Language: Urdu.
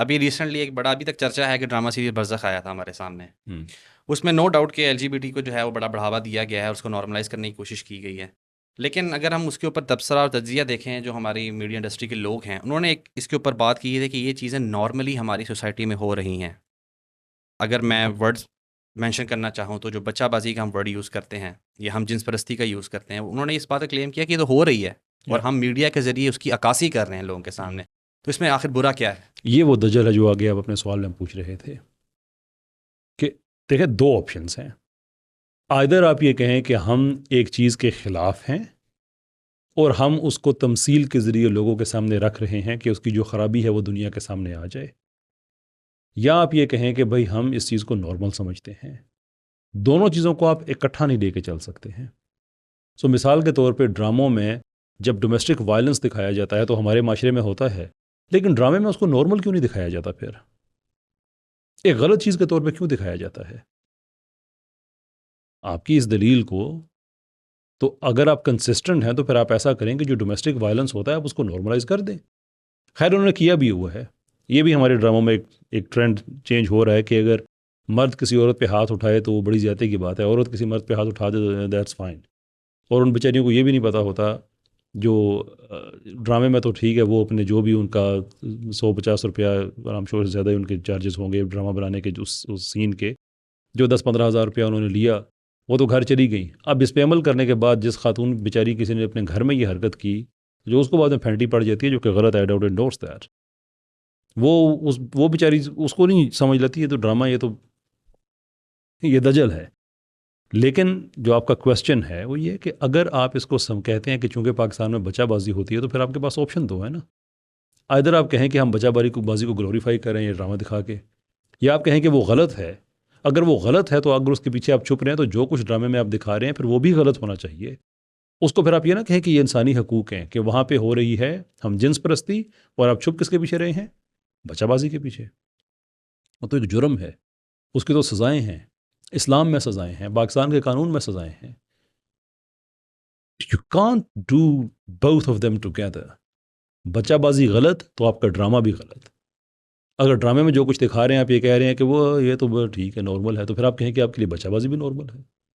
ابھی ریسنٹلی ایک بڑا ابھی تک چرچا ہے کہ ڈرامہ سیریز برزخ آیا تھا ہمارے سامنے. اس میں نو ڈاؤٹ کہ LGBT کو جو ہے وہ بڑا بڑھاوا دیا گیا ہے، اس کو نارملائز کرنے کی کوشش کی گئی ہے. لیکن اگر ہم اس کے اوپر تبصرہ اور تجزیہ دیکھیں، جو ہماری میڈیا انڈسٹری کے لوگ ہیں انہوں نے ایک اس کے اوپر بات کی ہے کہ یہ چیزیں نارملی ہماری سوسائٹی میں ہو رہی ہیں. اگر میں ورڈز مینشن کرنا چاہوں تو جو بچہ بازی کا ہم ورڈ یوز کرتے ہیں یا ہم جنس پرستی کا یوز کرتے ہیں، انہوں نے اس بات کا کلیم کیا کہ یہ تو ہو رہی ہے اور ہم میڈیا کے ذریعے اس کی عکاسی کر رہے ہیں لوگوں کے سامنے. تو اس میں آخر برا کیا ہے؟ یہ وہ دجل ہے جو آگے آپ اپنے سوال میں پوچھ رہے تھے کہ دیکھیں دو آپشنس ہیں. آئدر آپ یہ کہیں کہ ہم ایک چیز کے خلاف ہیں اور ہم اس کو تمثیل کے ذریعے لوگوں کے سامنے رکھ رہے ہیں کہ اس کی جو خرابی ہے وہ دنیا کے سامنے آ جائے، یا آپ یہ کہیں کہ بھئی ہم اس چیز کو نارمل سمجھتے ہیں. دونوں چیزوں کو آپ اکٹھا نہیں لے کے چل سکتے ہیں. سو مثال کے طور پہ ڈراموں میں جب ڈومیسٹک وائلنس دکھایا جاتا ہے تو ہمارے معاشرے میں ہوتا ہے، لیکن ڈرامے میں اس کو نارمل کیوں نہیں دکھایا جاتا؟ پھر ایک غلط چیز کے طور پہ کیوں دکھایا جاتا ہے؟ آپ کی اس دلیل کو تو اگر آپ کنسسٹنٹ ہیں تو پھر آپ ایسا کریں کہ جو ڈومیسٹک وائلنس ہوتا ہے آپ اس کو نارملائز کر دیں. خیر انہوں نے کیا بھی ہوا ہے، یہ بھی ہمارے ڈراموں میں ایک ٹرینڈ چینج ہو رہا ہے کہ اگر مرد کسی عورت پہ ہاتھ اٹھائے تو وہ بڑی زیادتی کی بات ہے، عورت کسی مرد پہ ہاتھ اٹھا دے دیٹس فائن. اور ان بیچاریوں کو یہ بھی نہیں پتہ ہوتا، جو ڈرامے میں تو ٹھیک ہے وہ اپنے جو بھی ان کا 150 روپیہ آرام شور سے زیادہ ان کے چارجز ہوں گے ڈرامہ بنانے کے، اس سین کے جو 10-15 ہزار روپیہ انہوں نے لیا وہ تو گھر چلی گئیں. اب اس پہ عمل کرنے کے بعد جس خاتون بیچاری کسی نے اپنے گھر میں یہ حرکت کی جو اس کو بعد میں پھینٹی پڑ جاتی ہے، جو کہ غلط ہے، ڈاؤٹ انڈورس دیٹ، وہ بیچاری اس کو نہیں سمجھ لیتی ہے تو ڈرامہ یہ دجل ہے. لیکن جو آپ کا کویسچن ہے وہ یہ کہ اگر آپ اس کو کہتے ہیں کہ چونکہ پاکستان میں بچہ بازی ہوتی ہے تو پھر آپ کے پاس آپشن دو ہے نا. ادھر آپ کہیں کہ ہم بچہ بازی کو گلوریفائی کریں یہ ڈرامہ دکھا کے، یا آپ کہیں کہ وہ غلط ہے. اگر وہ غلط ہے تو اگر اس کے پیچھے آپ چھپ رہے ہیں تو جو کچھ ڈرامے میں آپ دکھا رہے ہیں پھر وہ بھی غلط ہونا چاہیے. اس کو پھر آپ یہ نہ کہیں کہ یہ انسانی حقوق ہیں کہ وہاں پہ ہو رہی ہے ہم جنس پرستی اور آپ چھپ کس کے پیچھے رہے ہیں؟ بچہ بازی کے پیچھے. وہ تو ایک جرم ہے، اس کی تو سزائیں ہیں، اسلام میں سزائیں ہیں، پاکستان کے قانون میں سزائیں ہیں. You can't do both of them together. بچہ بازی غلط تو آپ کا ڈرامہ بھی غلط. اگر ڈرامے میں جو کچھ دکھا رہے ہیں آپ یہ کہہ رہے ہیں کہ وہ یہ تو ٹھیک ہے نارمل ہے، تو پھر آپ کہیں کہ آپ کے لیے بچہ بازی بھی نارمل ہے.